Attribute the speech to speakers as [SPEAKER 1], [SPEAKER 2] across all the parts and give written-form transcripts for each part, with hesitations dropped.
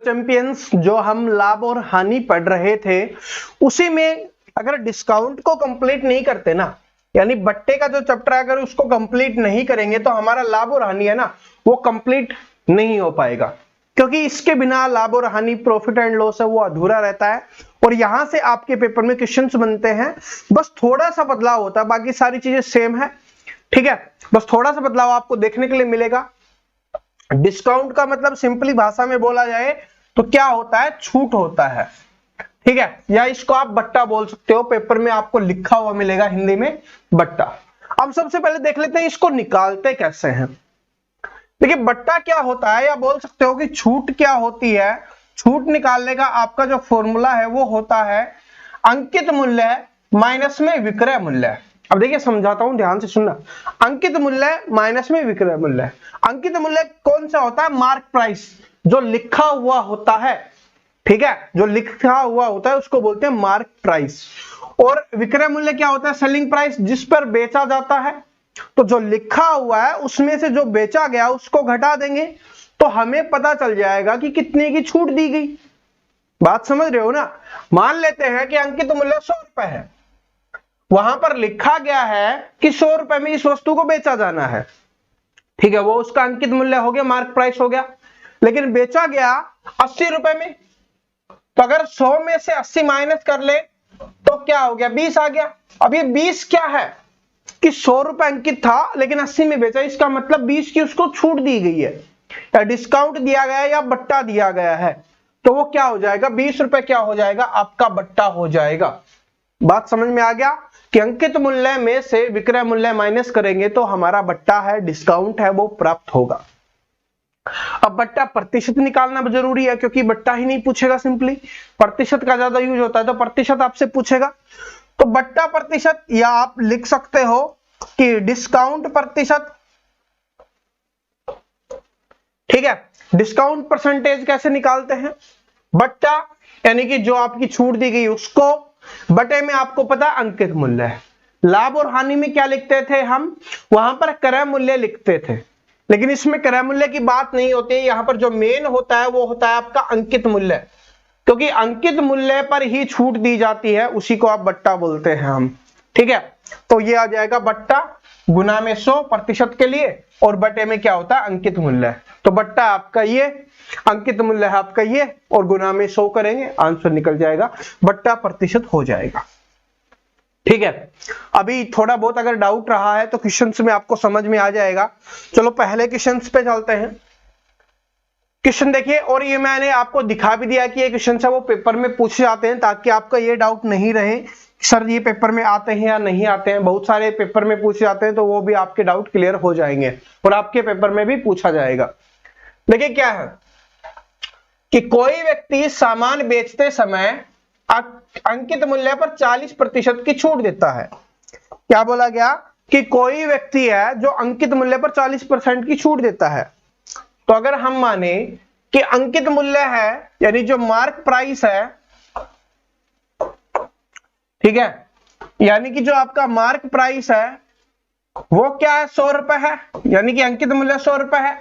[SPEAKER 1] Champions जो हम लाभ और हानि पढ़ रहे थे उसी में अगर डिस्काउंट को कंप्लीट नहीं करते ना, यानी बट्टे का जो चैप्टर अगर उसको कंप्लीट नहीं करेंगे तो हमारा लाभ और हानि है ना वो कंप्लीट नहीं हो पाएगा, क्योंकि इसके बिना लाभ और हानि प्रॉफिट एंड लॉस है वो अधूरा रहता है। और यहां से आपके पेपर में क्वेश्चंस बनते हैं, बस थोड़ा सा बदलाव होता है, बाकी सारी चीजें सेम है। ठीक है, बस थोड़ा सा बदलाव आपको देखने के लिए मिलेगा। डिस्काउंट का मतलब सिंपली भाषा में बोला जाए तो क्या होता है, छूट होता है। ठीक है, या इसको आप बट्टा बोल सकते हो, पेपर में आपको लिखा हुआ मिलेगा हिंदी में बट्टा। अब सबसे पहले देख लेते हैं इसको निकालते कैसे हैं। देखिए बट्टा क्या होता है, या बोल सकते हो कि छूट क्या होती है। छूट निकालने का आपका जो फॉर्मूला है वो होता है अंकित मूल्य माइनस में विक्रय मूल्य। अब देखिए समझाता हूं, ध्यान से सुनना। अंकित मूल्य माइनस में विक्रय मूल्य। अंकित मूल्य कौन सा होता है, मार्क प्राइस, जो लिखा हुआ होता है। ठीक है, जो लिखा हुआ होता है उसको बोलते हैं मार्क प्राइस। और विक्रय मूल्य क्या होता है, सेलिंग प्राइस, जिस पर बेचा जाता है। तो जो लिखा हुआ है उसमें से जो बेचा गया उसको घटा देंगे तो हमें पता चल जाएगा कि कितने की छूट दी गई। बात समझ रहे हो ना। मान लेते हैं कि अंकित मूल्य 100 रुपए है, वहां पर लिखा गया है कि 100 रुपए में इस वस्तु को बेचा जाना है। ठीक है, वो उसका अंकित मूल्य हो गया, मार्क प्राइस हो गया। लेकिन बेचा गया 80 रुपए में, तो अगर 100 में से 80 माइनस कर ले तो क्या हो गया, 20 आ गया। अब ये 20 क्या है कि 100 रुपए अंकित था लेकिन 80 में बेचा, इसका मतलब 20 की उसको छूट दी गई है, या डिस्काउंट दिया गया है, या बट्टा दिया गया है। तो वो क्या हो जाएगा, 20 रुपए क्या हो जाएगा, आपका बट्टा हो जाएगा। बात समझ में आ गया कि अंकित मूल्य में से विक्रय मूल्य माइनस करेंगे तो हमारा बट्टा है, डिस्काउंट है, वो प्राप्त होगा। अब बट्टा प्रतिशत निकालना जरूरी है, क्योंकि बट्टा ही नहीं पूछेगा, सिंपली प्रतिशत का ज्यादा यूज होता है तो प्रतिशत आपसे पूछेगा। तो बट्टा प्रतिशत, या आप लिख सकते हो कि डिस्काउंट प्रतिशत। ठीक है, डिस्काउंट परसेंटेज कैसे निकालते हैं, बट्टा यानी कि जो आपकी छूट दी गई उसको, बटे में आपको पता अंकित मूल्य है। लाभ और हानि में क्या लिखते थे हम, वहां पर क्रय मूल्य लिखते थे, लेकिन इसमें क्रय मूल्य की बात नहीं होती है। यहां पर जो मेन होता है वो होता है आपका अंकित मूल्य, क्योंकि अंकित मूल्य पर ही छूट दी जाती है, उसी को आप बट्टा बोलते हैं हम। ठीक है, तो ये आ जाएगा बट्टा गुना में 100 प्रतिशत के लिए, और बटे में क्या होता है अंकित मूल्य। तो बट्टा आपका ये, अंकित मूल्य है आपका ये, और गुना में 100 करेंगे, आंसर निकल जाएगा, बट्टा प्रतिशत हो जाएगा। ठीक है, अभी थोड़ा बहुत अगर डाउट रहा है तो क्वेश्चंस में आपको समझ में आ जाएगा। चलो पहले क्वेश्चंस पे चलते हैं। क्वेश्चन देखिए, और ये मैंने आपको दिखा भी दिया कि ये क्वेश्चन है वो पेपर में पूछे जाते हैं, ताकि आपका ये डाउट नहीं रहे सर ये पेपर में आते हैं या नहीं आते हैं। बहुत सारे पेपर में पूछे जाते हैं, तो वो भी आपके डाउट क्लियर हो जाएंगे और आपके पेपर में भी पूछा जाएगा। देखिए क्या है कि कोई व्यक्ति सामान बेचते समय अंकित मूल्य पर 40% की छूट देता है। क्या बोला गया कि कोई व्यक्ति है जो अंकित मूल्य पर 40% की छूट देता है। तो अगर हम माने कि अंकित मूल्य है यानी जो मार्क प्राइस है, ठीक है, यानी कि जो आपका मार्क प्राइस है वो क्या है, 100 रुपए है, यानी कि अंकित मूल्य 100 रुपए है,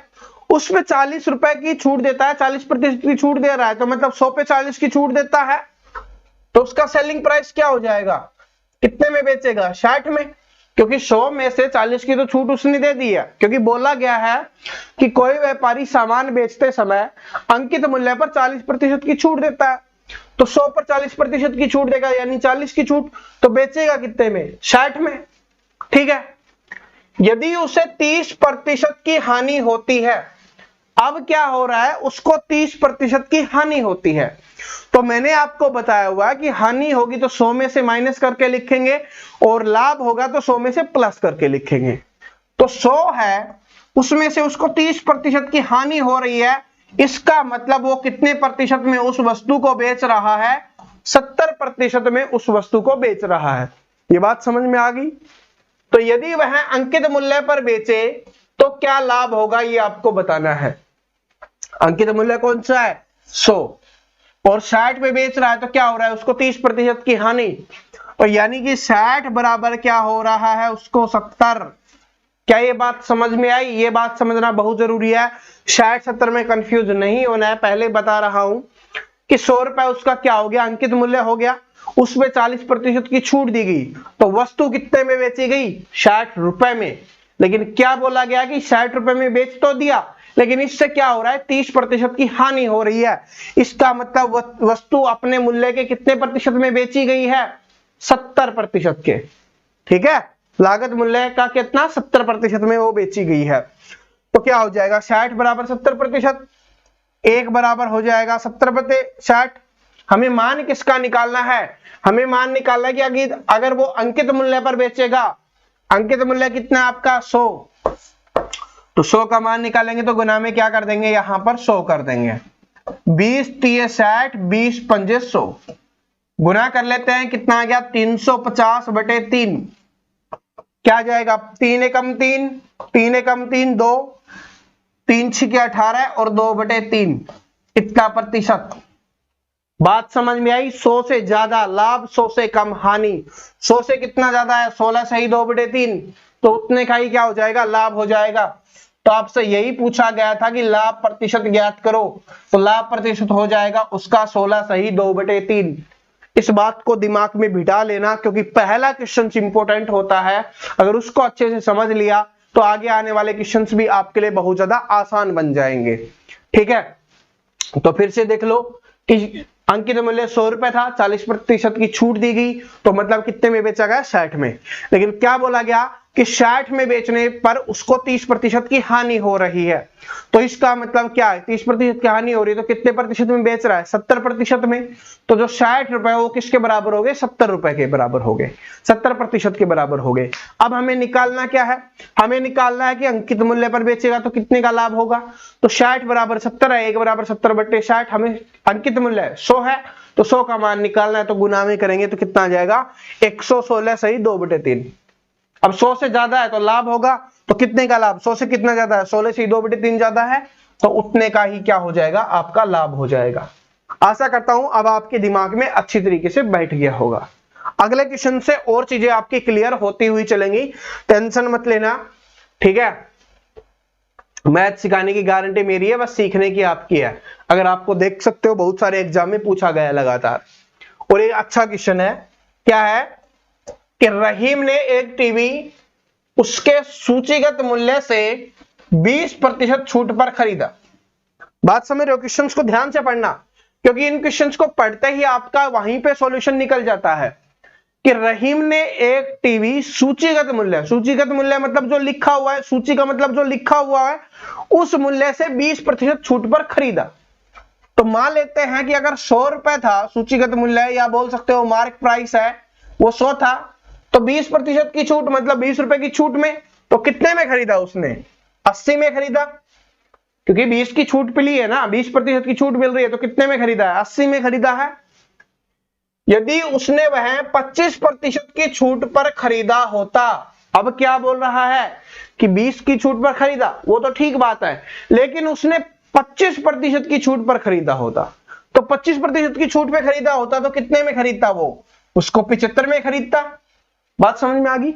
[SPEAKER 1] उसमें 40 रुपए की छूट देता है, 40% की छूट दे रहा है, तो मतलब 100 पे 40 की छूट देता है, तो उसका सेलिंग प्राइस क्या हो जाएगा, कितने में बेचेगा, 60 में, क्योंकि 100 में से 40 की तो छूट उसने दे दी है। क्योंकि बोला गया है कि कोई व्यापारी सामान बेचते समय अंकित मूल्य पर 40% की छूट देता है, तो 100 पर 40% की छूट देगा, यानी 40 की छूट, तो बेचेगा कितने में, 60 में। ठीक है, यदि उसे 30% की हानि होती है, अब क्या हो रहा है, उसको 30% की हानि होती है, तो मैंने आपको बताया हुआ कि हानि होगी तो 100 में से माइनस करके लिखेंगे, और लाभ होगा तो 100 में से प्लस करके लिखेंगे। तो 100 है, उसमें से उसको 30% की हानि हो रही है, इसका मतलब वो कितने प्रतिशत में उस वस्तु को बेच रहा है, 70% में उस वस्तु को बेच रहा है। ये बात समझ में आ गई। तो यदि वह अंकित मूल्य पर बेचे तो क्या लाभ होगा, ये आपको बताना है। अंकित मूल्य कौन सा है, 100, और 60 पे बेच रहा है, तो क्या हो रहा है, उसको 30% की हानि, तो यानी कि 60 बराबर क्या हो रहा है, उसको 70 क्या ये बात समझ में आई? ये बात समझना बहुत जरूरी है, 60-70 में कंफ्यूज नहीं होना है। पहले बता रहा हूं कि 100 रुपए उसका क्या हो गया, अंकित मूल्य हो गया, उसमें 40% की छूट दी गई, तो वस्तु कितने में बेची गई? 60 रुपए में। लेकिन क्या बोला गया कि 60 रुपए में बेच तो दिया, लेकिन इससे क्या हो रहा है? 30% की हानि हो रही है। इसका मतलब वस्तु अपने मूल्य के कितने प्रतिशत में बेची गई है? 70% के। ठीक है, लागत मूल्य का कितना? 70% में वो बेची गई है। तो क्या हो जाएगा? 60 बराबर 70%, 1 बराबर हो जाएगा 70/60। हमें मान किसका निकालना है? हमें मान निकालना है कि अगर वो अंकित मूल्य पर बेचेगा, अंकित मूल्य कितना आपका? 100, तो 100 का मान निकालेंगे तो गुना में क्या कर देंगे? यहां पर 100 कर देंगे। 20 3 60, 20 5 100, गुना कर लेते हैं, कितना आ गया? 350/3। क्या आ जाएगा? 3 एकम 3, 3 एकम 3 2, 3 6 18 और 2/3, इतना प्रतिशत। बात समझ में आई? 100 से ज्यादा लाभ, 100 से कम हानि। 100 से कितना ज्यादा है? 16 सही 2/3, तो उतने का ही क्या हो जाएगा? लाभ हो जाएगा। तो आपसे यही पूछा गया था कि लाभ प्रतिशत ज्ञात करो, तो लाभ प्रतिशत हो जाएगा उसका 16 सही 2/3। इस बात को दिमाग में बिठा लेना, क्योंकि पहला क्वेश्चन इंपॉर्टेंट होता है। अगर उसको अच्छे से समझ लिया तो आगे आने वाले क्वेश्चंस भी आपके लिए बहुत ज्यादा आसान बन जाएंगे। ठीक है, तो फिर से देख लो कि अंकित मूल्य 100 रुपए था, 40% की छूट दी गई, तो मतलब कितने में बेचा गया? 60 में। लेकिन क्या बोला गया कि 60 में बेचने पर उसको 30% की हानि हो रही है। तो इसका मतलब क्या है? 30% की हानि हो रही है, तो कितने प्रतिशत में बेच रहा है? 70% में। तो जो 60 रुपए वो किसके बराबर हो गए? 70 रुपए के बराबर हो गए, 70% के बराबर हो गए। अब हमें निकालना क्या है? हमें निकालना है कि अंकित मूल्य पर बेचेगा तो कितने का लाभ होगा। तो 60 बराबर 70 है, 1 बराबर 70/60। हमें अंकित मूल्य 100 है, तो 100 का मान निकालना है, तो गुना में करेंगे तो कितना आ जाएगा? 116 सही 2/3। अब 100 से ज्यादा है तो लाभ होगा, तो कितने का लाभ? 100 से कितना ज्यादा है? 16 से 2/3 ज्यादा है, तो उतने का ही क्या हो जाएगा? आपका लाभ हो जाएगा। आशा करता हूं अब आपके दिमाग में अच्छी तरीके से बैठ गया होगा। अगले क्वेश्चन से और चीजें आपकी क्लियर होती हुई चलेंगी, टेंशन मत लेना। ठीक है, मैथ सिखाने की गारंटी मेरी है, बस सीखने की आपकी है। अगर आपको देख सकते हो बहुत सारे एग्जाम में पूछा गया लगातार। और एक अच्छा क्वेश्चन है, क्या है कि रहीम ने एक टीवी उसके सूचीगत मूल्य से 20% छूट पर खरीदा। बात समझ रहे हो? क्वेश्चंस को ध्यान से पढ़ना, क्योंकि इन क्वेश्चंस को पढ़ते ही आपका वहीं पे सॉल्यूशन निकल जाता है कि रहीम ने एक टीवी सूचीगत मूल्य मतलब जो लिखा हुआ है, सूची का मतलब जो लिखा हुआ है, उस मूल्य से 20% छूट पर खरीदा। तो मान लेते हैं कि अगर 100 रुपए था सूचीगत मूल्य, या बोल सकते हो मार्क प्राइस है, वो 100 था, तो 20% की छूट मतलब 20 रुपए की छूट में, तो कितने में खरीदा उसने? 80 में खरीदा, क्योंकि 20 की छूट मिली है ना, 20% की छूट मिल रही है, तो कितने में खरीदा है? 80 में खरीदा है। यदि उसने वह 25% की छूट पर खरीदा होता, अब क्या बोल रहा है कि 20 की छूट पर खरीदा, वो तो ठीक बात है, लेकिन उसने 25% की छूट पर खरीदा होता, तो 25% की छूट पे खरीदा होता तो कितने में खरीदता? वो उसको 75 में खरीदता। बात समझ में आ गई?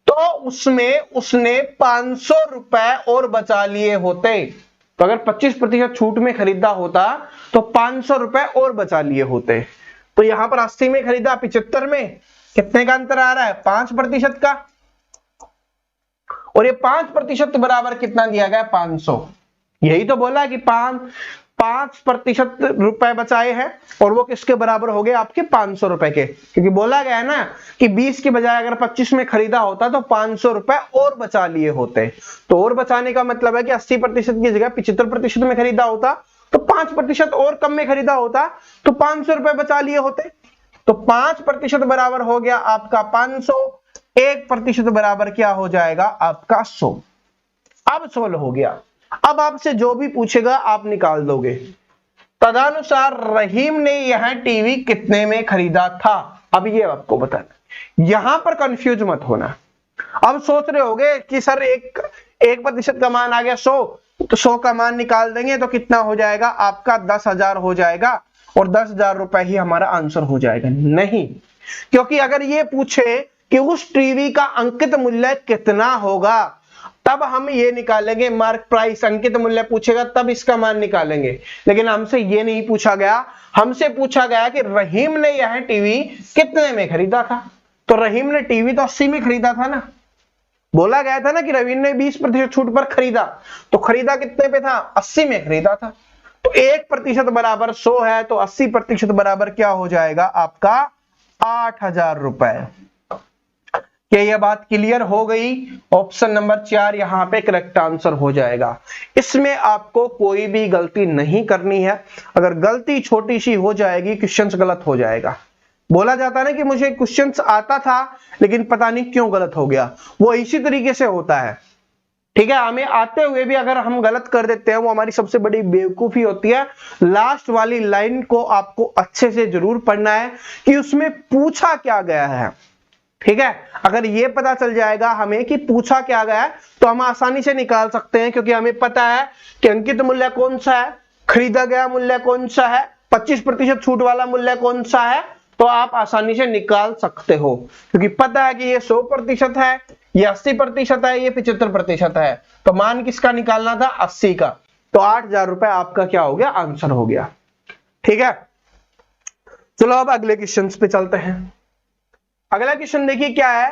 [SPEAKER 1] तो उसमें उसने 500 रुपए और बचा लिए होते। तो अगर 25% छूट में खरीदा होता तो 500 रुपए और बचा लिए होते। तो यहां पर 80 में खरीदा, 75 में, कितने का अंतर आ रहा है? 5% का। और ये 5% बराबर कितना दिया गया? 500। यही तो बोला है कि 5% रुपए बचाए हैं, और वो किसके बराबर हो गए? आपके 500 रुपए के। क्योंकि बोला गया है ना कि 20 के बजाय अगर 25 में खरीदा होता तो 500 रुपए और बचा लिए होते। तो और बचाने का मतलब है कि 80% की जगह 75% में खरीदा होता, तो 5% और कम में खरीदा होता, तो 500 रुपए बचा लिए होते। तो 5% बराबर हो गया आपका 500, 1% बराबर क्या हो जाएगा? आपका 100। अब 16 हो गया। अब आपसे जो भी पूछेगा आप निकाल दोगे। तदनुसार रहीम ने यह टीवी कितने में खरीदा था? अब ये आपको बताना, यहां पर कंफ्यूज मत होना। अब सोच रहे होगे कि सर 1% का मान आ गया 100, तो 100 का मान निकाल देंगे तो कितना हो जाएगा? आपका 10,000 हो जाएगा, और 10,000 रुपए ही हमारा आंसर हो जाएगा। नहीं, क्योंकि अगर ये पूछे कि उस टीवी का अंकित मूल्य कितना होगा, तब हम ये निकालेंगे मार्क प्राइस। अंकित मूल्य पूछेगा तब इसका मान निकालेंगे, लेकिन हमसे ये नहीं पूछा गया। हमसे पूछा गया कि रहीम ने यह टीवी कितने में खरीदा था। तो रहीम ने टीवी तो 80 में खरीदा था ना, बोला गया था ना कि रवीन ने 20% छूट पर खरीदा, तो खरीदा कितने पे था, 80 में खरीदा था। तो 1% बराबर 100 है, तो 80% बराबर क्या हो जाएगा आपका 8,000 रुपए। क्या यह बात क्लियर हो गई? ऑप्शन नंबर 4 यहां पे करेक्ट आंसर हो जाएगा। इसमें आपको कोई भी गलती नहीं करनी है। अगर गलती छोटी सी हो जाएगी, क्वेश्चंस गलत हो जाएगा। बोला जाता है ना कि मुझे क्वेश्चंस आता था लेकिन पता नहीं क्यों गलत हो गया, वो इसी तरीके से होता है। ठीक है, हमें आते हुए भी अगर हम गलत कर देते हैं, वो हमारी सबसे बड़ी बेवकूफी होती है। लास्ट वाली लाइन को आपको अच्छे से जरूर पढ़ना है कि उसमें पूछा क्या गया है। ठीक है, अगर ये पता चल जाएगा हमें कि पूछा क्या गया है, तो हम आसानी से निकाल सकते हैं, क्योंकि हमें पता है कि अंकित मूल्य कौन सा है, खरीदा गया मूल्य कौन सा है, 25% छूट वाला मूल्य कौन सा है, तो आप आसानी से निकाल सकते हो, क्योंकि पता है कि ये 100% है, ये 80% है, ये 75% है। तो मान किसका निकालना था, 80 का। तो 8,000 रुपए आपका क्या हो गया, आंसर हो गया। ठीक है, चलो अब अगले क्वेश्चन पे चलते हैं। अगला क्वेश्चन देखिए क्या है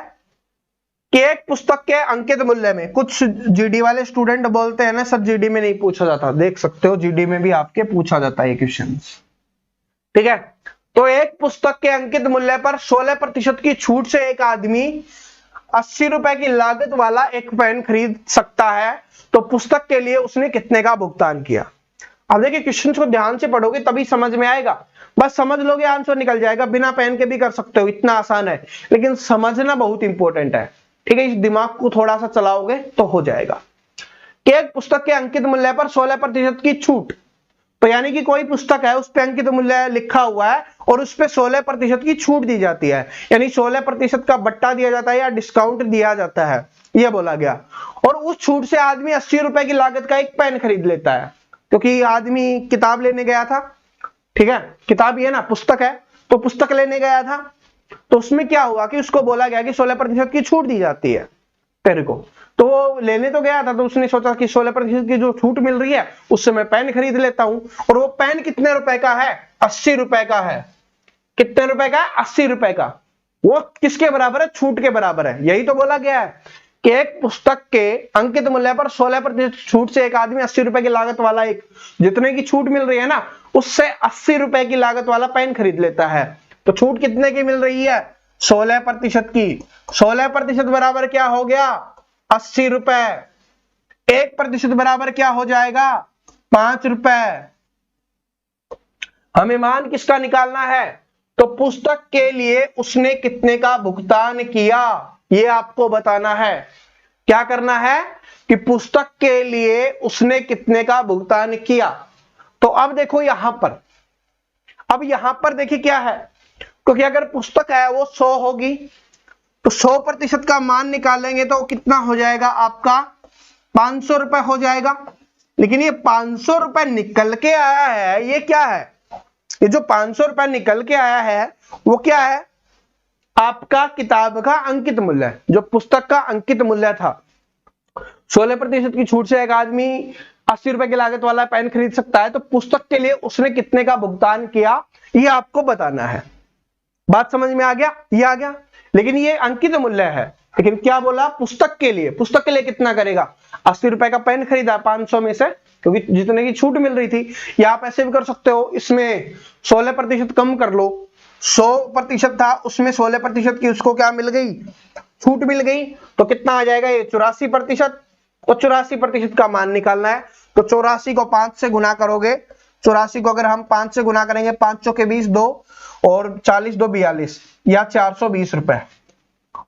[SPEAKER 1] कि एक पुस्तक के अंकित मूल्य में, कुछ जीडी वाले स्टूडेंट बोलते हैं ना सर जीडी में नहीं पूछा जाता, देख सकते हो जीडी में भी आपके पूछा जाता है ये क्वेश्चन। ठीक है, तो एक पुस्तक के अंकित मूल्य पर 16% की छूट से एक आदमी 80 रुपए की लागत वाला एक पेन खरीद सकता है, तो पुस्तक के लिए उसने कितने का भुगतान किया। अब देखिए क्वेश्चन को ध्यान से पढ़ोगे तभी समझ में आएगा, बस समझ लोगे आंसर निकल जाएगा, बिना पेन के भी कर सकते हो, इतना आसान है, लेकिन समझना बहुत इंपॉर्टेंट है। ठीक है, इस दिमाग को थोड़ा सा चलाओगे तो हो जाएगा। कि एक पुस्तक के अंकित मूल्य पर 16% की छूट, तो यानी कि कोई पुस्तक है उस पे अंकित मूल्य लिखा हुआ है और उस पे 16% की छूट दी जाती है, यानी 16% का बट्टा दिया जाता है या डिस्काउंट दिया जाता है, यह बोला गया। और उस छूट से आदमी 80 रुपए की लागत का एक पेन खरीद लेता है, क्योंकि आदमी किताब लेने गया था। ठीक है, किताब ये ना पुस्तक है, तो पुस्तक लेने गया था, तो उसमें क्या हुआ कि उसको बोला गया कि 16% की छूट दी जाती है तेरे को, तो वो लेने तो गया था, तो उसने सोचा कि 16% की जो छूट मिल रही है उससे मैं पेन खरीद लेता हूं। और वो पेन कितने रुपए का है, 80 रुपए का है। कितने रुपए का है, 80 रुपए का। वो किसके बराबर है, छूट के बराबर है। यही तो बोला गया है कि एक पुस्तक के अंकित मूल्य पर 16% छूट से एक आदमी 80 रुपए की लागत वाला, एक जितने की छूट मिल रही है ना उससे 80 रुपए की लागत वाला पेन खरीद लेता है। तो छूट कितने की मिल रही है, 16% की। 16% बराबर क्या हो गया, 80 रुपए। 1% बराबर क्या हो जाएगा, 5 रुपए। हमें मान किसका निकालना है, तो पुस्तक के लिए उसने कितने का भुगतान किया, यह आपको बताना है। क्या करना है कि पुस्तक के लिए उसने कितने का भुगतान किया। तो अब देखो यहां पर, अब यहां पर देखिए क्या है, क्योंकि अगर पुस्तक है वो 100 होगी, तो 100% का मान निकालेंगे तो कितना हो जाएगा आपका, 500 रुपए हो जाएगा। लेकिन ये 500 रुपए निकल के आया है, ये क्या है, ये जो 500 रुपए निकल के आया है वो क्या है, आपका किताब का अंकित मूल्य, जो पुस्तक का अंकित मूल्य था। 16% की छूट से एक आदमी 80 रुपए की लागत वाला पेन खरीद सकता है, तो पुस्तक के लिए उसने कितने का भुगतान किया, ये आपको बताना है। बात समझ में आ गया, ये आ गया। लेकिन ये अंकित मूल्य है, लेकिन क्या बोला, पुस्तक के लिए, पुस्तक के लिए कितना करेगा, 80 रुपए का पेन खरीदा 500 में से, क्योंकि जितने की छूट मिल रही थी। या आप ऐसे भी कर सकते हो, इसमें 16% कम कर लो, 100% था उसमें 16% की उसको क्या मिल गई, छूट मिल गई, तो कितना आ जाएगा, ये 84%। तो 84% का मान निकालना है, तो 84 को 5 से गुना करोगे, 84 को अगर हम 5 से गुना करेंगे, 5 चौके 20, 2 और 40 2 42, या 420 रुपए।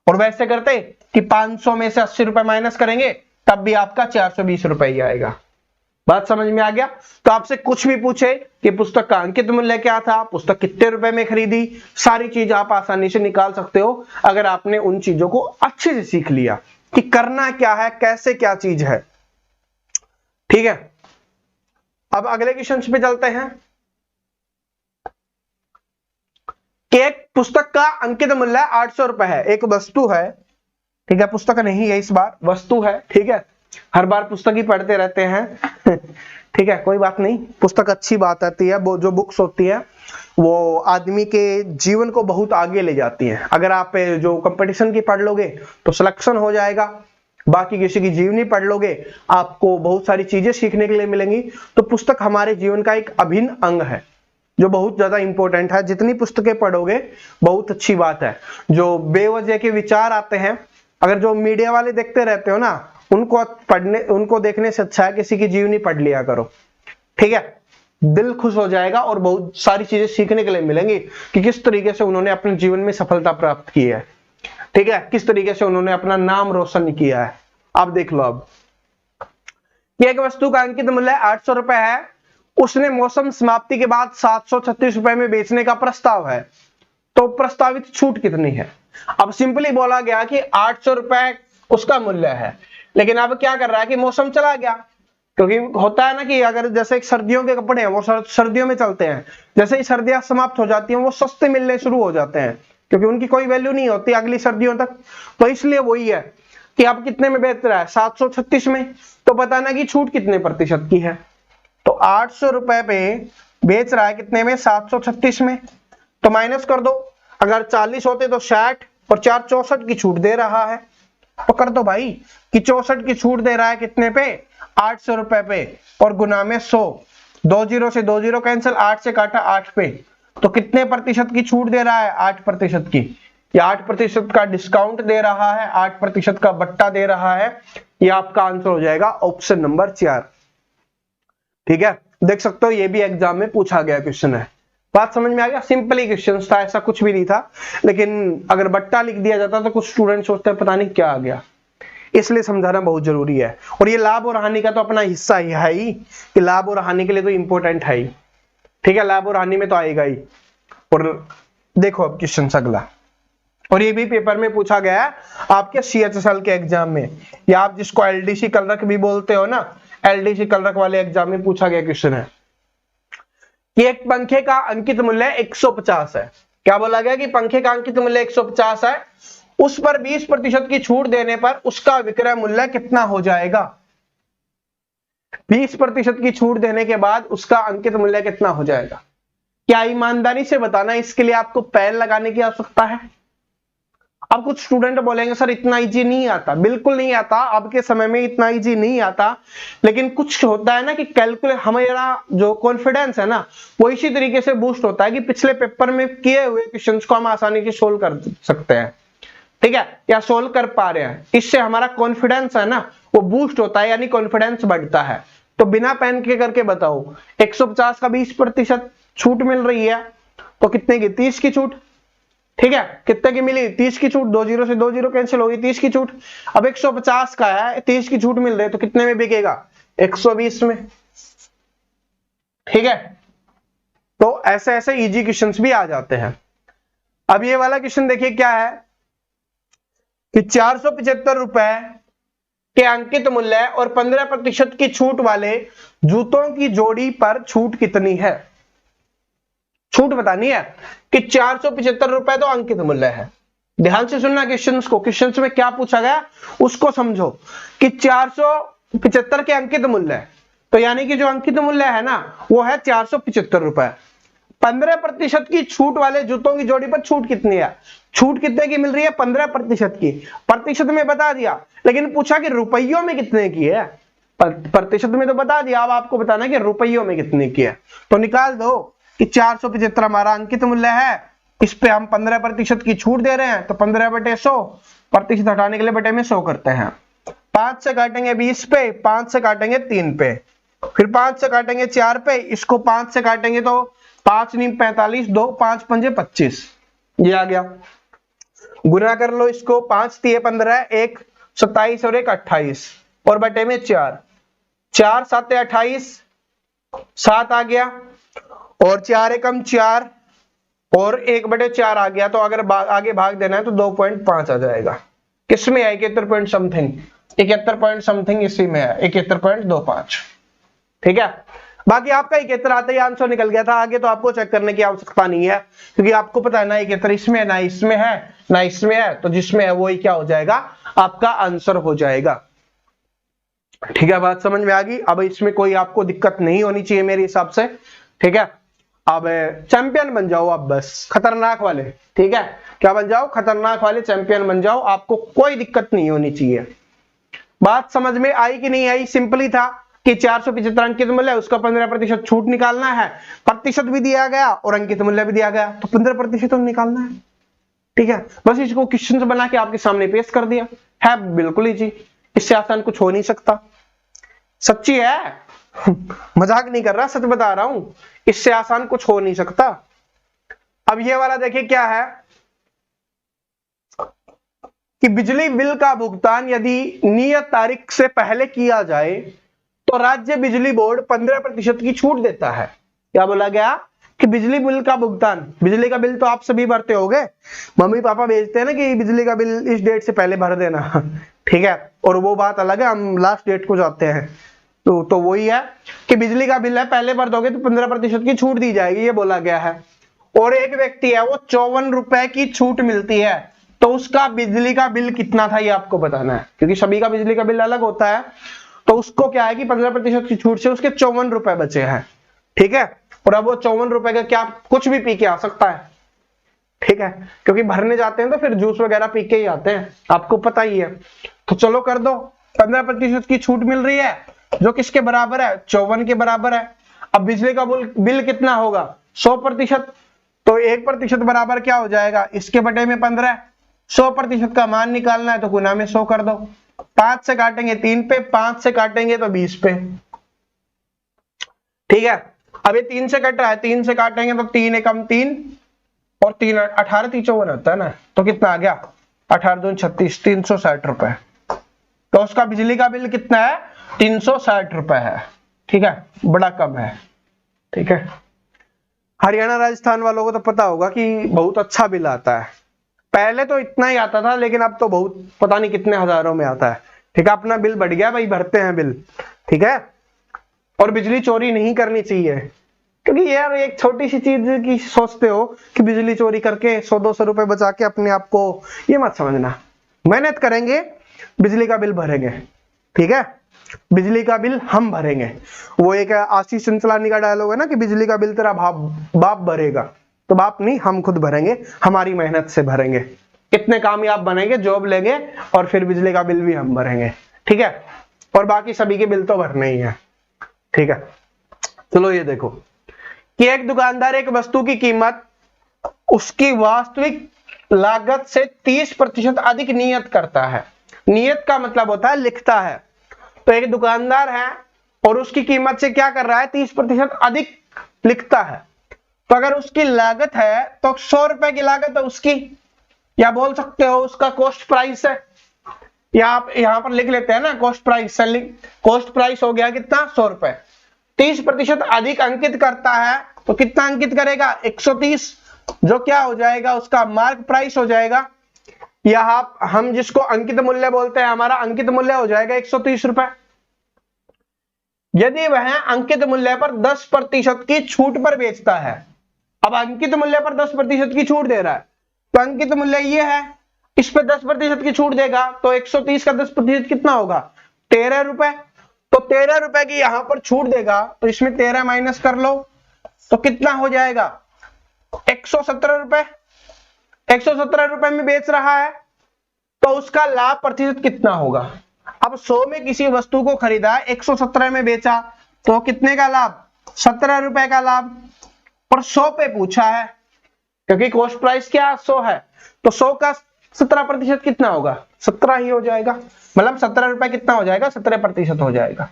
[SPEAKER 1] और वैसे करते कि 500 में से 80 रुपए माइनस करेंगे तब भी आपका 420 रुपए ही आएगा। बात समझ में आ गया। तो आपसे कुछ भी पूछे कि पुस्तक का अंकित मूल्य क्या था, पुस्तक कितने रुपए में खरीदी, सारी चीज आप आसानी से निकाल सकते हो, अगर आपने उन चीजों को अच्छे से सीख लिया कि करना क्या है, कैसे क्या चीज है। ठीक है, अब अगले क्वेश्चन पे चलते हैं। कि एक पुस्तक का अंकित मूल्य 800 रुपए है, एक वस्तु है, ठीक है, पुस्तक नहीं है इस बार, वस्तु है, ठीक है, हर बार पुस्तक ही पढ़ते रहते हैं ठीक है, कोई बात नहीं, पुस्तक अच्छी बात आती है, वो जो बुक्स होती है वो आदमी के जीवन को बहुत आगे ले जाती है। अगर आप जो कंपटीशन की पढ़ लोगे तो सिलेक्शन हो जाएगा, बाकी किसी की जीवनी पढ़ लोगे आपको बहुत सारी चीजें सीखने के लिए मिलेंगी। तो पुस्तक हमारे जीवन का एक अभिन्न अंग है जो बहुत ज्यादा इंपॉर्टेंट है। जितनी पुस्तकें पढ़ोगे बहुत अच्छी बात है। जो बेवजह के विचार आते हैं, अगर जो मीडिया वाले देखते रहते हो ना, उनको देखने से अच्छा है किसी की जीवनी पढ़ लिया करो, ठीक है, दिल खुश हो जाएगा और बहुत सारी चीजें सीखने के लिए मिलेंगी कि किस तरीके से उन्होंने अपने जीवन में सफलता प्राप्त की है, ठीक है, किस तरीके से उन्होंने अपना नाम रोशन किया है। आप देख लो, अब एक वस्तु का अंकित मूल्य 800 रुपए है, उसने मौसम समाप्ति के बाद 736 रुपए में बेचने का प्रस्ताव है, तो प्रस्तावित छूट कितनी है। अब सिंपली बोला गया कि 800 रुपए उसका मूल्य है, लेकिन अब क्या कर रहा है कि मौसम चला गया, क्योंकि होता है ना कि अगर जैसे सर्दियों के कपड़े हैं वो सर्दियों में चलते हैं, जैसे ही सर्दियां समाप्त हो जाती हैं वो सस्ते मिलने शुरू हो जाते हैं, क्योंकि उनकी कोई वैल्यू नहीं होती अगली सर्दियों तक। तो इसलिए वही है कि अब कितने में बेच रहा है, 736 में, तो बताना कि छूट कितने प्रतिशत की है। तो 800 रुपए पे बेच रहा है कितने में, 736 में, तो माइनस कर दो, अगर 40 होते तो 60 और 4 64 की छूट दे रहा है, तो कर दो भाई कि 64 की छूट दे रहा है कितने पे, 800 रुपए पे, और गुना में 100, 2 जीरो से 2 जीरो कैंसिल, 8 से काटा 8 पे, तो कितने प्रतिशत की छूट दे रहा है, 8% की, या 8% का डिस्काउंट दे रहा है, 8% का बट्टा दे रहा है। ये आपका आंसर हो जाएगा ऑप्शन नंबर 4, ठीक है। देख सकते हो ये भी एग्जाम में पूछा गया क्वेश्चन है। बात समझ में आ गया, सिंपल ही क्वेश्चन था, ऐसा कुछ भी नहीं था, लेकिन अगर बट्टा लिख दिया जाता तो कुछ स्टूडेंट सोचते हैं पता नहीं क्या आ गया, इसलिए समझाना बहुत जरूरी है। और ये लाभ और हानि का तो अपना हिस्सा ही है ही, कि लाभ और हानि के लिए तो इंपॉर्टेंट है ही, ठीक है, लाभ और हानि में तो आएगा ही। और देखो अब क्वेश्चन अगला, और ये भी पेपर में पूछा गया है आपके CHSL के एग्जाम में, या आप जिसको LDC कलरक भी बोलते हो ना, LDC कलरक वाले एग्जाम में पूछा गया क्वेश्चन है कि एक पंखे का अंकित मूल्य 150 है। क्या बोला गया कि पंखे का अंकित मूल्य 150 है, उस पर 20% की छूट देने पर उसका विक्रय मूल्य कितना हो जाएगा। 20% की छूट देने के बाद उसका अंकित मूल्य कितना हो जाएगा। क्या ईमानदारी से बताना, इसके लिए आपको पैन लगाने की आवश्यकता है। अब कुछ स्टूडेंट बोलेंगे सर इतना इजी नहीं आता, बिल्कुल नहीं आता, अब के समय में इतना इजी नहीं आता, लेकिन कुछ होता है ना कि कैलकुलेट, हमारा जो कॉन्फिडेंस है ना वो इसी तरीके से बूस्ट होता है कि पिछले पेपर में किए हुए क्वेश्चंस को हम आसानी से सोल्व कर सकते हैं, ठीक है, या सोल्व कर पा रहे हैं, इससे हमारा कॉन्फिडेंस है ना वो बूस्ट होता है, यानी कॉन्फिडेंस बढ़ता है। तो बिना पेन के करके बताओ, 150 का 20% छूट मिल रही है, तो कितने की, 30 की छूट, ठीक है, कितने की मिली, 30 की छूट, 2 जीरो से 2 जीरो कैंसिल होगी, 30 की छूट। अब 150 का है, 30 की छूट मिल रही है, तो कितने में बिकेगा, 120 में, ठीक है। तो ऐसे ऐसे इजी क्वेश्चंस भी आ जाते हैं। अब ये वाला क्वेश्चन देखिए क्या है कि 475 रुपए के अंकित मूल्य और 15% की छूट वाले जूतों की जोड़ी पर छूट कितनी है। छूट बतानी है कि 475 रुपए तो अंकित मूल्य है। ध्यान से सुनना क्वेश्चंस को, क्वेश्चंस में क्या पूछा गया उसको समझो कि 475 के अंकित मूल्य, तो यानी कि जो अंकित मूल्य है ना वो है 475 रुपए। 15% की छूट वाले जूतों की जोड़ी पर छूट कितनी है, छूट कितने की मिल रही है, 15% की। प्रतिशत में बता दिया, लेकिन पूछा कि रुपयों में कितने की है। प्रतिशत में तो बता दिया, अब आपको बताना कि रुपयों में कितने की है। तो निकाल दो कि 475 हमारा अंकित मूल्य है, इस पे हम 15% की छूट दे रहे हैं, तो 15/100, प्रतिशत हटाने के लिए बटे में 100 करते हैं। 5 से काटेंगे 20 पे, 5 से काटेंगे 3 पे, फिर 5 से काटेंगे 4 पे, इसको 5 से काटेंगे तो 5 × 45, 2 5 5 25, ये आ गया। गुना कर लो इसको, 5 × 3 15, 1 27 और 1 28, और बटे में 4, 4 7 28, 7 आ गया, और 4 एकम 4, और 1/4 आ गया। तो अगर आगे भाग देना है तो 2.5 आ जाएगा। किसमें है, 71 पॉइंट समथिंग, 71 पॉइंट समथिंग इसी में है, 71.25, ठीक है। बाकी आपका इकहत्तर आते ही आंसर निकल गया था, आगे तो आपको चेक करने की आवश्यकता नहीं है, क्योंकि आपको पता है ना इकहत्तर इसमें ना इसमें है ना इसमें है, तो जिसमें है वही क्या हो जाएगा, आपका आंसर हो जाएगा। ठीक है, बात समझ में आ गई। अब इसमें कोई आपको दिक्कत नहीं होनी चाहिए मेरे हिसाब से। ठीक है, अब चैंपियन बन जाओ आप, बस खतरनाक वाले। ठीक है, क्या बन जाओ, खतरनाक वाले चैंपियन बन जाओ, आपको कोई दिक्कत नहीं होनी चाहिए। बात समझ में आई कि नहीं आई? सिंपली था कि 475 अंकित मूल्य, उसका 15% छूट निकालना है, प्रतिशत भी दिया गया और अंकित मूल्य भी दिया गया, तो 15% तो निकालना है। ठीक है, बस इसको क्वेश्चन बना के आपके सामने पेश कर दिया है, बिल्कुल ही जी, इससे आसान कुछ हो नहीं सकता। सच्ची है, मजाक नहीं कर रहा, सच बता रहा हूं, इससे आसान कुछ हो नहीं सकता। अब ये वाला देखिए क्या है कि बिजली बिल का भुगतान यदि नियत तारीख से पहले किया जाए तो राज्य बिजली बोर्ड 15% की छूट देता है। क्या बोला गया कि बिजली बिल का भुगतान, बिजली का बिल तो आप सभी भरते होगे, मम्मी पापा भेजते हैं ना कि बिजली का बिल इस डेट से पहले भर देना। ठीक है, और वो बात अलग है, हम लास्ट डेट को जाते हैं, तो वही है कि बिजली का बिल है पहले भर दोगे तो 15% की छूट दी जाएगी, ये बोला गया है। और एक व्यक्ति है वो 54 रुपए की छूट मिलती है, तो उसका बिजली का बिल कितना था ये आपको बताना है, क्योंकि सभी का बिजली का बिल अलग होता है। तो उसको क्या है कि 15% की छूट से उसके 54 रुपए बचे हैं। ठीक है, और अब वो 54 रुपए का क्या कुछ भी पी के आ सकता है। ठीक है, क्योंकि भरने जाते हैं तो फिर जूस वगैरह पी के ही आते हैं, आपको पता ही है। तो चलो कर दो, 15% की छूट मिल रही है, जो किसके बराबर है, 54 के बराबर है। अब बिजली का बिल कितना होगा, 100%, तो 1% बराबर क्या हो जाएगा, इसके बटे में 15। 100% का मान निकालना है तो गुना में 100 कर दो, 5 से काटेंगे 3 पे, 5 से काटेंगे तो 20 पे। ठीक है, अब ये 3 से कट रहा है, 3 से काटेंगे तो 3 एकम 3 और 3 18 3 54 होता है ना, तो कितना आ गया, 18 2 36, 360 रुपए। तो उसका बिजली का बिल कितना है, 360 रुपए है। ठीक है, बड़ा कम है। ठीक है, हरियाणा राजस्थान वालों को तो पता होगा कि बहुत अच्छा बिल आता है, पहले तो इतना ही आता था, लेकिन अब तो बहुत पता नहीं कितने हजारों में आता है। ठीक है, अपना बिल बढ़ गया भाई, भरते हैं बिल। ठीक है, और बिजली चोरी नहीं करनी चाहिए, क्योंकि यार एक छोटी सी चीज की सोचते हो कि बिजली चोरी करके 100-200 रुपए बचा के अपने आप को, ये मत समझना। मेहनत करेंगे, बिजली का बिल भरेंगे। ठीक है, बिजली का बिल हम भरेंगे। वो एक आशीष चंचलानी का डायलॉग है ना कि बिजली का बिल तेरा बाप भरेगा, तो बाप नहीं, हम खुद भरेंगे, हमारी मेहनत से भरेंगे। कितने कामयाब बनेंगे, जॉब लेंगे और फिर बिजली का बिल भी हम भरेंगे। ठीक है, और बाकी सभी के बिल तो भरने ही है। ठीक है, चलो ये देखो कि एक दुकानदार एक वस्तु की कीमत उसकी वास्तविक लागत से 30% अधिक नियत करता है। नियत का मतलब होता है लिखता है। तो एक दुकानदार है और उसकी कीमत से क्या कर रहा है, 30% अधिक लिखता है। तो अगर उसकी लागत है तो 100 रुपए की लागत है उसकी, या बोल सकते हो उसका कॉस्ट प्राइस है, या आप यहां पर लिख लेते हैं ना cost price, selling cost price हो गया कितना, 100 रुपए। 30% अधिक अंकित करता है तो कितना अंकित करेगा, 130, जो क्या हो जाएगा उसका मार्क प्राइस हो जाएगा, या हम जिसको अंकित मूल्य बोलते हैं, हमारा अंकित मूल्य हो जाएगा 130 रुपए। यदि वह अंकित मूल्य पर 10% की छूट पर बेचता है, अब अंकित मूल्य पर 10% की छूट दे रहा है, तो अंकित मूल्य ये है, इस पे 10% की छूट देगा, तो 130 का 10% कितना होगा, 13 रुपए। तो 13 रुपए की यहां पर छूट देगा, तो इसमें 13 माइनस कर लो, तो कितना हो जाएगा, 117 रुपए। 117 रुपए में बेच रहा है, तो उसका लाभ प्रतिशत कितना होगा। अब 100 में किसी वस्तु को खरीदा, 117 में बेचा, तो कितने का लाभ, 17 रुपए का लाभ। और 100 पे पूछा है, क्योंकि कॉस्ट प्राइस क्या 100 है, तो 100 का 17% कितना होगा, 17 ही हो जाएगा, मतलब 17 रुपए कितना हो जाएगा, 17% हो जाएगा।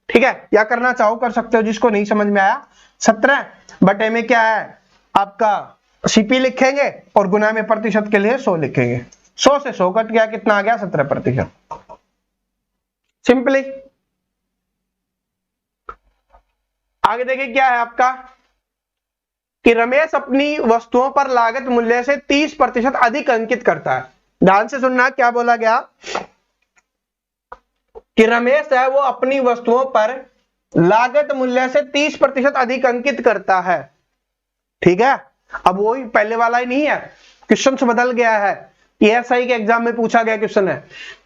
[SPEAKER 1] ठीक है, या करना चाहो कर सकते हो, जिसको नहीं समझ में आया 17 बटे में क्या है आपका सीपी लिखेंगे और गुना में प्रतिशत के लिए 100 लिखेंगे। 100 से 100 कट गया, कितना आ गया, 17%। सिंपली। आगे देखिए क्या है आपका कि रमेश अपनी वस्तुओं पर लागत मूल्य से 30% अधिक अंकित करता है। ध्यान से सुनना, क्या बोला गया कि रमेश है वो अपनी वस्तुओं पर लागत मूल्य से 30% अधिक अंकित करता है। ठीक है, अब वही पहले वाला ही नहीं है, क्वेश्चन से बदल गया है। एएसआई के एग्जाम में पूछा गया क्वेश्चन है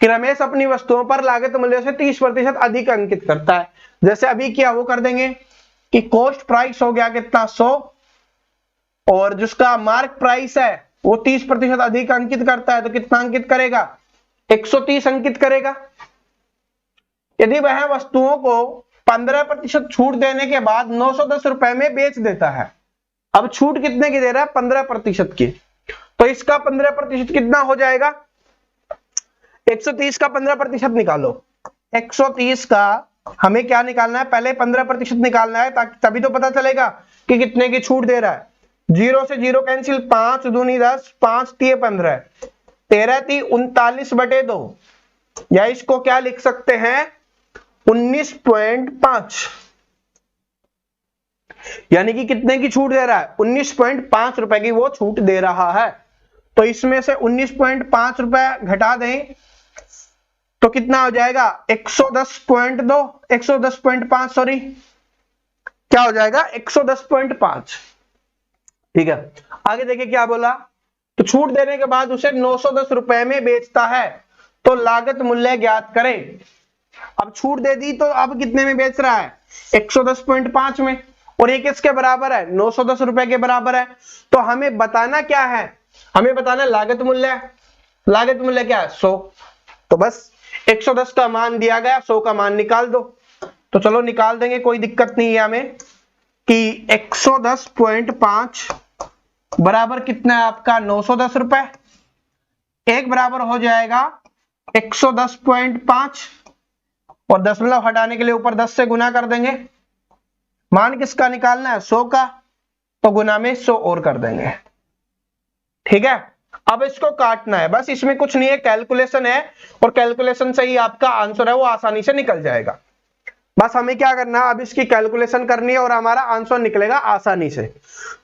[SPEAKER 1] कि रमेश अपनी वस्तुओं पर लागत मूल्य से 30% अधिक अंकित करता है। जैसे अभी क्या वो कर देंगे कि कॉस्ट प्राइस हो गया कितना 100, और जिसका मार्क प्राइस है वो 30% अधिक अंकित करता है, तो कितना अंकित करेगा 130 अंकित करेगा। यदि वह वस्तुओं को 15% छूट देने के बाद 910 रुपए में बेच देता है, अब छूट कितने की दे रहा है 15% की, तो इसका 15% कितना हो जाएगा 130 का 15% निकालो। 130 का हमें क्या निकालना है, पहले 15% निकालना है, ताकि तभी तो पता चलेगा कि कितने की छूट दे रहा है। 0 से 0 कैंसिल, 5 दूनी 10, 5 तिये 15, 13 ती 39/2, या इसको क्या लिख सकते हैं 19.5, यानी कि कितने की छूट दे रहा है 19.5 रुपए की वो छूट दे रहा है। तो इसमें से 19.5 रुपए घटा दें तो कितना हो जाएगा 110.2, 110.5 सॉरी, क्या हो जाएगा 110.5। ठीक है, आगे देखिए क्या बोला, तो छूट देने के बाद उसे 910 रुपए में बेचता है, तो लागत मूल्य ज्ञात करें। अब छूट दे दी तो अब कितने में बेच रहा है 110.5 में, और ये किसके बराबर है 910 रुपए के बराबर है। तो हमें बताना क्या है, हमें बताना लागत मूल्य। लागत मूल्य क्या है 100, तो बस 110 का मान दिया गया, 100 का मान निकाल दो। तो चलो निकाल देंगे, कोई दिक्कत नहीं है हमें, कि 110.5 बराबर कितना है आपका 910 रुपए, एक बराबर हो जाएगा 110.5, और दशमलव हटाने के लिए ऊपर 10 से गुना कर देंगे। मान किसका निकालना है 100 का, तो गुना में 100 और कर देंगे। ठीक है, अब इसको काटना है, बस इसमें कुछ नहीं है, कैलकुलेशन है, और कैलकुलेशन से ही आपका आंसर है वो आसानी से निकल जाएगा। बस हमें क्या करना है, अब इसकी कैलकुलेशन करनी है और हमारा आंसर निकलेगा आसानी से।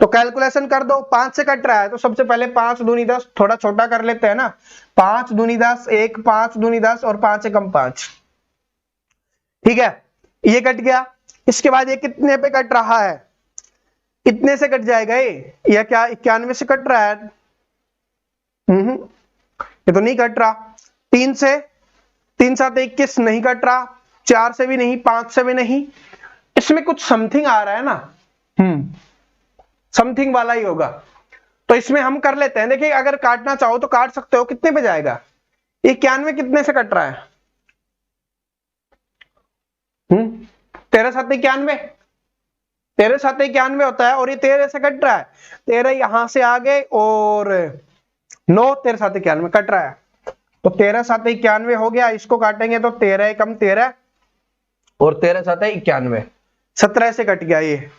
[SPEAKER 1] तो कैलकुलेशन कर दो, 5 से कट रहा है तो सबसे पहले 5 दूनी 10, थोड़ा छोटा कर लेते हैं ना, 5 दूनी 10, 1 5 दूनी 10 और 5 एकम 5। ठीक है, ये कट गया। इसके बाद ये कितने पे कट रहा है, कितने से कट जाएगा ये क्या 91 से कट रहा है, ये तो नहीं कट रहा। 3 से, 3 7 21 नहीं कट रहा, 4 से भी नहीं, 5 से भी नहीं, इसमें कुछ समथिंग आ रहा है ना, समथिंग वाला ही होगा, तो इसमें हम कर लेते हैं। देखिए अगर काटना चाहो तो काट सकते हो, कितने पे जाएगा 91 कितने से कट रहा है 13 7 91, 13 7 91 होता है, और ये 13 से कट रहा है, 13 यहां से आगे और 9, 13 7 91 कट रहा है, तो 13 7 91 हो गया। इसको काटेंगे तो 13 एकम 13 और 13 7 91, 17 से कट गया ये।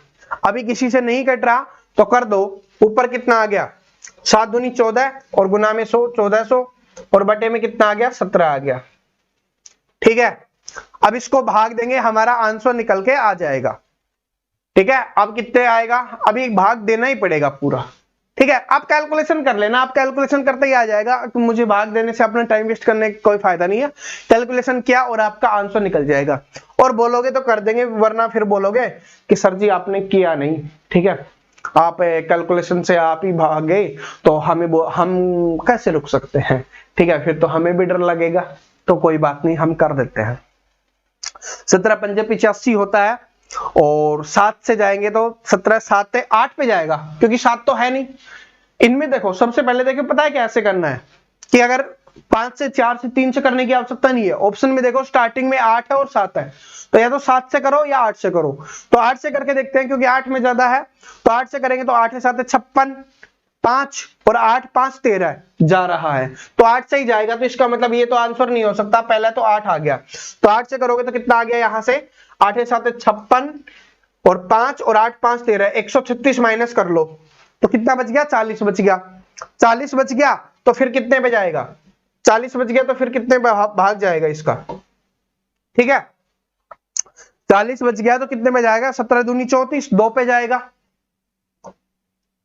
[SPEAKER 1] अभी किसी से नहीं कट रहा तो कर दो, ऊपर कितना आ गया 7 दूनी 14 और गुना में 100 1400, और बटे में कितना आ गया 17 आ गया। ठीक है, अब इसको भाग देंगे, हमारा आंसर निकल के आ जाएगा। ठीक है, अब कितने आएगा, अभी भाग देना ही पड़ेगा पूरा। ठीक है, आप कैलकुलेशन कर लेना, आप कैलकुलेशन करते ही आ जाएगा, मुझे भाग देने से अपना टाइम वेस्ट करने का कोई फायदा नहीं है। कैलकुलेशन किया और आपका आंसर निकल जाएगा, और बोलोगे तो कर देंगे, वरना फिर बोलोगे कि सर जी आपने किया नहीं। ठीक है, आप कैलकुलेशन से आप ही भाग गए तो हम कैसे रुक सकते हैं। ठीक है, फिर तो हमें भी डर लगेगा, तो कोई बात नहीं, हम कर देते हैं। 17 पंजे 85 होता है, और 7 से जाएंगे तो 17 7 से 8 पे जाएगा, क्योंकि 7 तो है नहीं इनमें। देखो सबसे पहले देखो, पता है कैसे करना है, कि अगर 5 से 4 से 3 से करने की आवश्यकता नहीं है। ऑप्शन में देखो स्टार्टिंग में 8 है और 7 है, तो या तो 7 से करो या 8 से करो। तो 8 से करके देखते हैं, क्योंकि 8 में ज्यादा है, तो 8 से करेंगे तो 8 7 56, 5 और 8 5 13 जा रहा है, तो 8 से ही जाएगा। तो इसका मतलब ये तो आंसर नहीं हो सकता, पहले तो 8 आ गया, तो 8 से करोगे तो कितना आ गया यहां से 8 7 56 और 5 और 8 5 13, 136 माइनस कर लो तो कितना बच गया 40 बच गया। 40 बच गया तो फिर कितने पे जाएगा, 40 बच गया तो फिर कितने पे भाग जाएगा इसका। ठीक है, 40 बच गया तो कितने में जाएगा 17 दूनी 34, 2 पे जाएगा।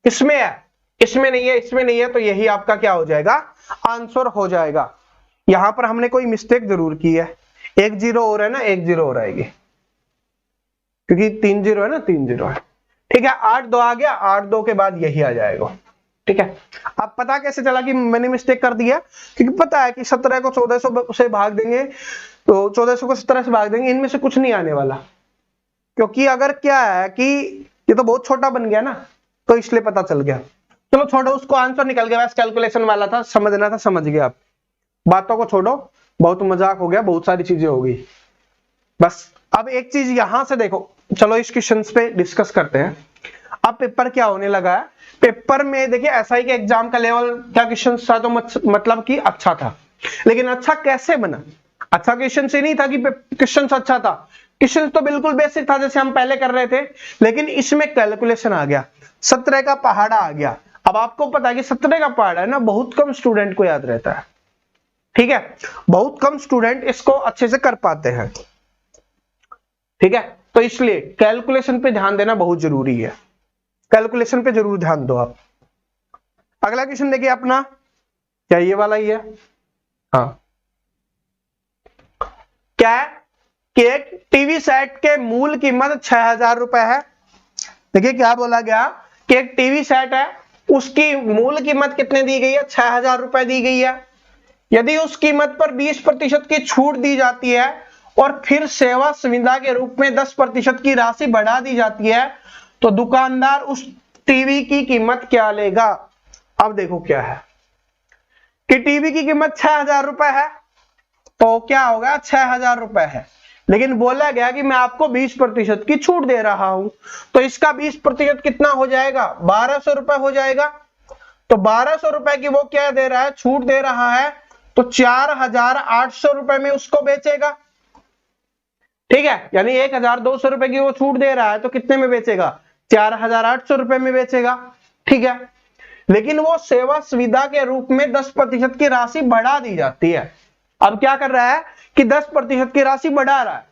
[SPEAKER 1] इसमें है, इसमें नहीं है, इसमें नहीं है, तो यही आपका क्या हो जाएगा आंसर हो जाएगा। यहां पर हमने कोई मिस्टेक जरूर की है, 1 0 और है ना, 1 0 और आएगी। क्योंकि 3 0 है ना, 3 0 है। ठीक है, 8 2 आ गया, 8 2 के बाद यही आ जाएगा। ठीक है, अब पता कैसे चला कि मैंने मिस्टेक कर दिया? क्योंकि पता है कि 17 को 1400 से भाग देंगे तो 1400 को 17 से भाग देंगे, इनमें से कुछ नहीं आने वाला। क्योंकि अगर क्या है कि ये तो बहुत छोटा बन गया ना, तो इसलिए पता चल गया। चलो छोड़ो, उसको आंसर निकल गया, बस कैलकुलेशन वाला था, समझना था, समझ गए आप। बातों को छोड़ो, बहुत मजाक हो गया, बहुत सारी चीजें हो गई। बस अब एक चीज यहां से देखो, चलो इस क्वेश्चन पे डिस्कस करते हैं। अब पेपर क्या होने लगा है, पेपर में देखिए एसआई के एग्जाम का लेवल क्या क्वेश्चन था, तो मतलब कि अच्छा था। लेकिन अच्छा कैसे बना? अच्छा क्वेश्चन से नहीं था कि क्वेश्चन अच्छा था, क्वेश्चन तो बिल्कुल बेसिक था जैसे हम पहले कर रहे थे, लेकिन इसमें कैलकुलेशन आ गया, 17 का पहाड़ा आ गया। अब आपको पता है कि 17 का पहाड़ा है ना, बहुत कम स्टूडेंट को याद रहता है। ठीक है, बहुत कम स्टूडेंट इसको अच्छे से कर पाते हैं। ठीक है, तो इसलिए कैलकुलेशन पे ध्यान देना बहुत जरूरी है, कैलकुलेशन पे जरूर ध्यान दो आप। अगला क्वेश्चन देखिए अपना, क्या ये वाला ही है? हाँ, क्या है कि एक टीवी सेट के मूल कीमत 6000 रुपए है। देखिए क्या बोला गया कि एक टीवी सेट है, उसकी मूल कीमत कितने दी गई है? 6000 रुपए दी गई है। यदि उस कीमत पर 20% की छूट दी जाती है और फिर सेवा सुविधा के रूप में 10% की राशि बढ़ा दी जाती है, तो दुकानदार उस टीवी की कीमत क्या लेगा? अब देखो क्या है कि टीवी की कीमत 6000 रुपए है, तो क्या होगा? 6000 रुपए है, लेकिन बोला गया कि मैं आपको 20% की छूट दे रहा हूं, तो इसका 20% कितना हो जाएगा? 1200 रुपए हो जाएगा। तो 1200 रुपए की वो क्या दे रहा है? छूट दे रहा है, तो 4800 रुपए में उसको बेचेगा। ठीक है, यानी 1200 रुपए की वो छूट दे रहा है, तो कितने में बेचेगा? 4800 रुपए में बेचेगा। ठीक है, लेकिन वो सेवा सुविधा के रूप में 10% की राशि बढ़ा दी जाती है। अब क्या कर रहा है कि 10% की राशि बढ़ा रहा है,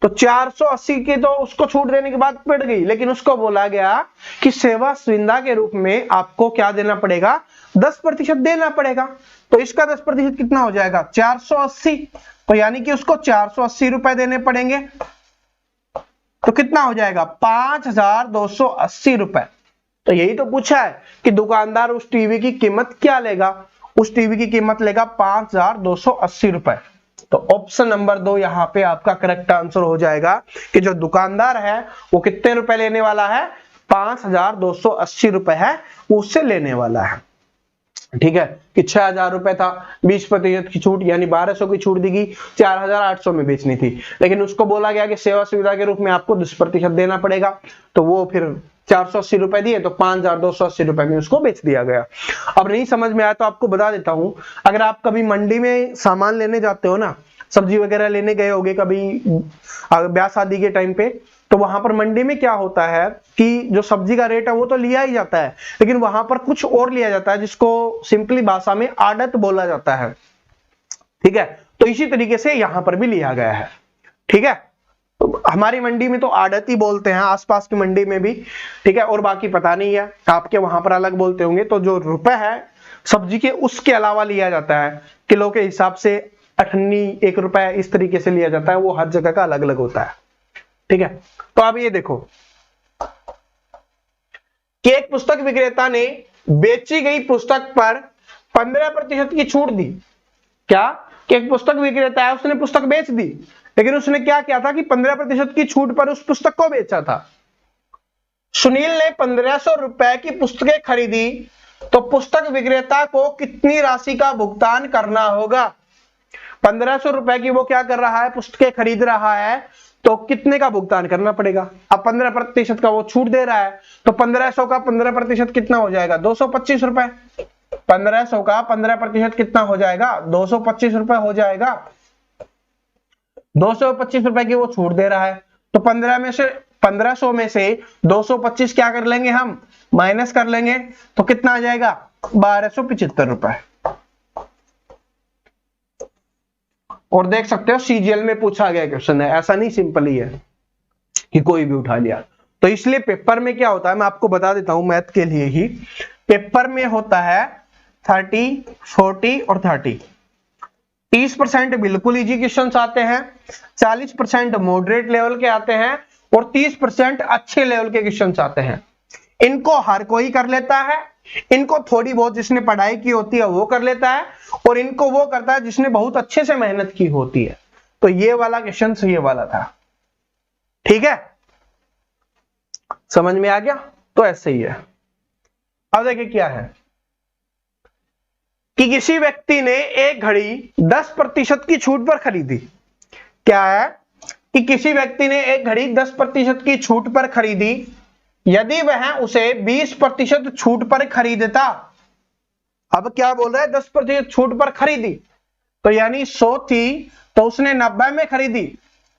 [SPEAKER 1] तो 480 की तो उसको छूट देने के बाद पड़ गई, लेकिन उसको बोला गया कि सेवा सुविधा के रूप में आपको क्या देना पड़ेगा? 10% देना पड़ेगा। तो इसका 10% कितना हो जाएगा? 480। तो यानी कि उसको 480 रुपए देने पड़ेंगे, तो कितना हो जाएगा? 5280 रुपए। तो यही तो पूछा है कि दुकानदार उस टीवी की कीमत क्या लेगा? उस टीवी की कीमत लेगा 5280 रुपए। तो ऑप्शन नंबर 2 यहां पे आपका करेक्ट आंसर हो जाएगा कि जो दुकानदार है वो कितने रुपए लेने वाला है? 5280 रुपए है, उससे लेने वाला है। ठीक है, कि 6000 रुपए था, 20% की छूट यानी 1200 की छूट दी गई, 4800 में बेचनी थी, लेकिन उसको बोला गया कि सेवा सुविधा के रूप में आपको 10% देना पड़ेगा, तो वो फिर 480 रुपए दिए, तो 5280 रुपए में उसको बेच दिया गया। अब नहीं समझ में आया तो आपको बता देता हूं, अगर आप कभी मंडी में सामान लेने जाते हो ना, सब्जी वगैरह लेने गए होगे कभी ब्याह शादी के टाइम पे, तो वहां पर मंडी में क्या होता है कि जो सब्जी का रेट है वो तो लिया ही जाता है, लेकिन वहां पर कुछ और लिया जाता है जिसको सिंपली भाषा में आड़त बोला जाता है। ठीक है, तो इसी तरीके से यहां पर भी लिया गया है। ठीक है, तो हमारी मंडी में तो आड़त ही बोलते हैं, आसपास की मंडी में भी। ठीक है, और बाकी पता नहीं है, आपके वहां पर अलग बोलते होंगे। तो जो रुपए है सब्जी के, उसके अलावा लिया जाता है, किलो के हिसाब से, अठन्नी 1 रुपए, इस तरीके से लिया जाता है, वो हर जगह का अलग अलग होता है। ठीक है, तो अब ये देखो कि एक पुस्तक विक्रेता ने बेची गई पुस्तक पर 15% की छूट दी। क्या कि एक पुस्तक विक्रेता है, उसने पुस्तक बेच दी, लेकिन उसने क्या किया था कि 15% की छूट पर उस पुस्तक को बेचा था। सुनील ने 1500 रुपए की पुस्तकें खरीदी, तो पुस्तक विक्रेता को कितनी राशि का भुगतान करना होगा? 1500 रुपए की वो क्या कर रहा है? पुस्तकें खरीद रहा है, तो कितने का भुगतान करना पड़ेगा? अब 15% का वो छूट दे रहा है, तो 1500 का 15% कितना हो जाएगा? 225 रुपए। 1500 का 15% कितना हो जाएगा? 225 रुपए हो जाएगा। 225 रुपए की वो छूट दे रहा है, तो 1500 में से 225 क्या कर लेंगे हम? माइनस कर लेंगे, तो कितना आ जाएगा? 1275 रुपए। और देख सकते हो सीजीएल में पूछा गया क्वेश्चन है, ऐसा नहीं सिंपल ही है कि कोई भी उठा लिया। तो इसलिए पेपर में क्या होता है मैं आपको बता देता हूं, मैथ के लिए ही। पेपर में होता है 30, 40 और 30। 30% बिल्कुल इजी क्वेश्चन आते हैं, 40% मॉडरेट लेवल के आते हैं और 30% अच्छे लेवल के क्वेश्चन आते हैं। इनको हर कोई कर लेता है, इनको थोड़ी बहुत जिसने पढ़ाई की होती है वो कर लेता है, और इनको वो करता है जिसने बहुत अच्छे से मेहनत की होती है। तो ये वाला क्वेश्चन ये वाला था, ठीक है, समझ में आ गया? तो ऐसे ही है। अब देखिए क्या है कि किसी व्यक्ति ने एक घड़ी 10% की छूट पर खरीदी। क्या है कि किसी व्यक्ति ने एक घड़ी 10% की छूट पर खरीदी। यदि वह उसे 20% छूट पर खरीदता, अब क्या बोल रहा है, 10% छूट पर खरीदी, तो यानी 100 थी तो उसने 90 में खरीदी,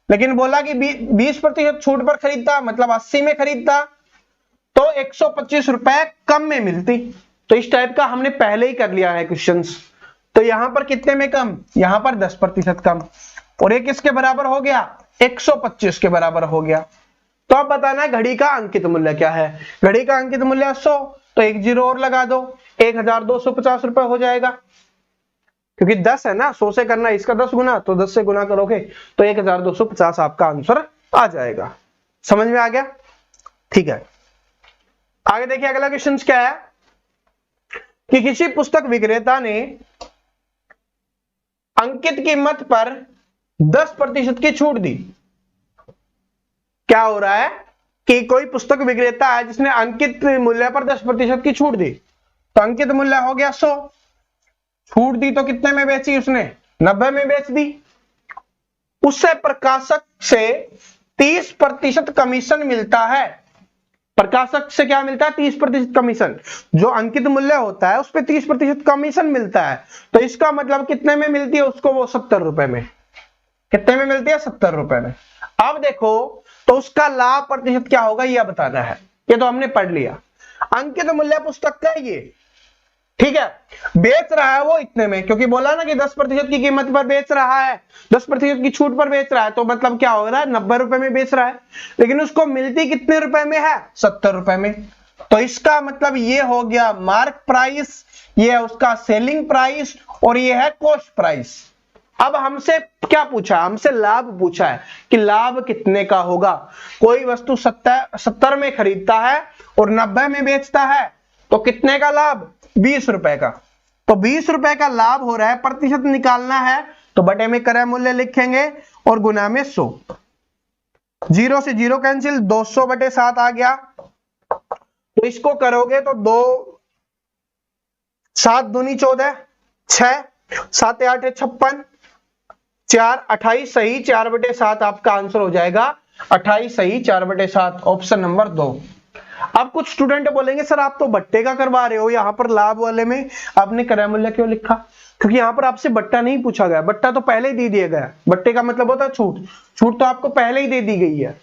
[SPEAKER 1] लेकिन बोला कि 20% छूट पर खरीदता, मतलब 80 में खरीदता, तो 125 रुपए कम में मिलती। तो इस टाइप का हमने पहले ही कर लिया है क्वेश्चंस। तो यहां पर कितने में कम, यहां पर 10% कम, और ये किसके बराबर हो गया, 125 के बराबर हो गया। तो अब बताना है घड़ी का अंकित मूल्य क्या है। घड़ी का अंकित मूल्य 100, तो एक जीरो और लगा दो, 1250 रुपए हो जाएगा, क्योंकि 10 है ना, 100 से करना है इसका 10 गुना, तो 10 से गुना करोगे तो 1250 आपका आंसर आ जाएगा। समझ में आ गया? ठीक है, आगे देखिए अगला क्वेश्चन क्या है कि किसी पुस्तक विक्रेता ने अंकित कीमत पर 10% की छूट दी। क्या हो रहा है कि कोई पुस्तक विक्रेता है जिसने अंकित मूल्य पर 10% की छूट दी, तो अंकित मूल्य हो गया 100, छूट दी तो कितने में बेची उसने, 90 में बेच दी। उससे प्रकाशक से 30% कमीशन मिलता है। प्रकाशक से क्या मिलता है, 30% कमीशन। जो अंकित मूल्य होता है उस पर 30% कमीशन मिलता है, तो इसका मतलब कितने में मिलती है उसको, वो 70 रुपए में। कितने में मिलती है, 70 रुपए में। अब देखो तो उसका लाभ प्रतिशत क्या होगा यह बताना है। ये तो हमने पढ़ लिया, अंकित मूल्य पुस्तक का ये, ठीक है, बेच रहा है वो इतने में, क्योंकि बोला ना कि 10% की कीमत पर बेच रहा है, 10% की छूट पर बेच रहा है, तो मतलब क्या हो रहा है, 90 रुपए में बेच रहा है, लेकिन उसको मिलती कितने रुपए में है, 70 रुपए में। तो इसका मतलब ये हो गया मार्क प्राइस, ये है उसका सेलिंग प्राइस, और ये है कॉस्ट प्राइस। अब हमसे क्या पूछा, हमसे लाभ पूछा है कि लाभ कितने का होगा। कोई वस्तु 70 में खरीदता है और 90 में बेचता है, तो कितने का लाभ, 20 रुपए का। तो 20 रुपए का लाभ हो रहा है, प्रतिशत निकालना है तो बटे में क्रय मूल्य लिखेंगे और गुना में 100। 0 से 0 कैंसिल, 200/7 आ गया। तो इसको करोगे तो 2 7 दूनी 14, 6 7 8 56, 4 28 सही, 4/7 आपका आंसर हो जाएगा। 28 सही, 4/7, ऑप्शन नंबर 2। अब कुछ स्टूडेंट बोलेंगे सर आप तो बट्टे का करवा रहे हो, यहाँ पर लाभ वाले में आपने क्रय मूल्य क्यों लिखा? क्योंकि यहाँ पर आपसे बट्टा नहीं पूछा गया, बट्टा तो पहले ही दे दिया गया। बट्टे का मतलब होता है छूट, छूट तो आपको पहले ही दे दी गई है,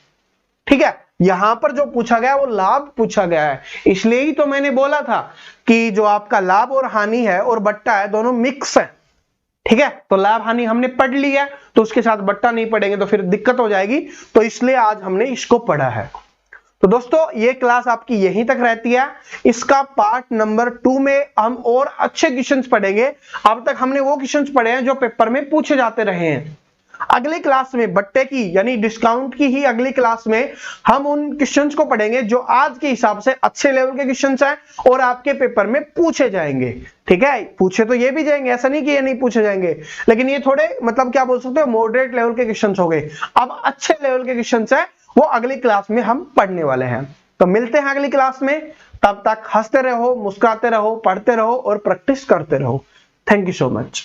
[SPEAKER 1] ठीक है। यहां पर जो पूछा गया वो लाभ पूछा गया है, इसलिए ही तो मैंने बोला था कि जो आपका लाभ और हानि है और बट्टा है दोनों मिक्स है, ठीक है। तो लाभ हानि हमने पढ़ लिया, तो उसके साथ बट्टा नहीं पढ़ेंगे तो फिर दिक्कत हो जाएगी, तो इसलिए आज हमने इसको पढ़ा है। तो दोस्तों ये क्लास आपकी यहीं तक रहती है। इसका पार्ट नंबर 2 में हम और अच्छे क्वेश्चंस पढ़ेंगे। अब तक हमने वो क्वेश्चंस पढ़े हैं जो पेपर में पूछे जाते रहे हैं। अगली क्लास में बट्टे की यानी डिस्काउंट की ही अगली क्लास में हम उन क्वेश्चंस को पढ़ेंगे जो आज के हिसाब से अच्छे लेवल के क्वेश्चंस हैं और आपके पेपर में पूछे जाएंगे, ठीक है। पूछे तो ये भी जाएंगे, ऐसा नहीं कि ये नहीं पूछे जाएंगे, लेकिन ये थोड़े मतलब क्या बोल सकते हो मॉडरेट लेवल के क्वेश्चंस हो गए। अब अच्छे लेवल के क्वेश्चंस हैं वो अगली क्लास में हम पढ़ने वाले हैं। तो मिलते हैं अगली क्लास में, तब तक हंसते रहो, मुस्कुराते रहो, पढ़ते रहो और प्रैक्टिस करते रहो। Thank you so much.